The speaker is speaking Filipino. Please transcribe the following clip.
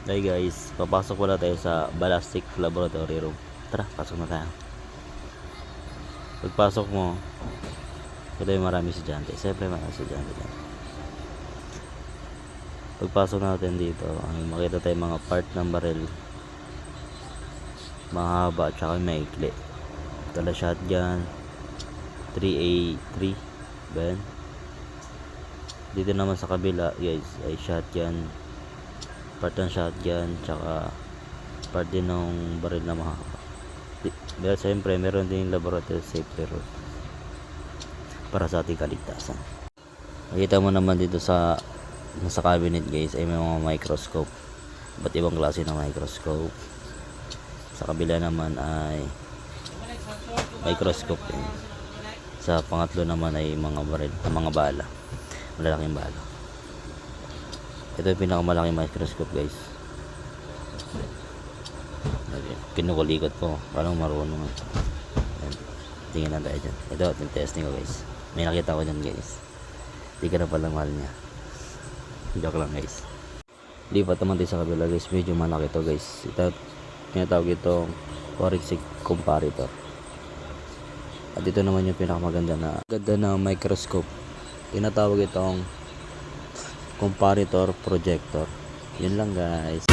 Okay guys, papasok pala tayo sa Ballistic Laboratory Room. Tara, pasok na tayo. Pagpasok mo, ito yung marami estudyante. Siyempre marami estudyante dyan. Pagpasok natin dito, makita tayo mga part ng baril. Mahaba at saka maikli. Ito na shotgun 3A3 ben. Dito naman sa kabila guys ay shotgun, part ng shotgun tsaka part din ng baril na mahaba. Dahil siyempre meron din laboratory safety room para sa ating kaligtasan. Makita mo naman dito sa nasa cabinet guys ay may mga microscope, iba't ibang klase ng microscope. Sa kabila naman ay microscope din. Sa pangatlo naman ay mga baril, mga bala, malalaking bala. Ito yung pinakamalaking microscope guys. Kinukulikot ko, parang marunong. Ayan. Tingnan na tayo dyan. Ito, yung testing ko guys. May nakita ko dyan guys. Hindi ka na pala mahal niya. Joke lang guys. Lipat naman tayo sa kabila guys. Medyo malaki to guys. Ito, tinatawag itong Forensic Comparator. At ito naman yung pinakamaganda na microscope. Tinatawag itong Comparator Projector. Yun lang guys.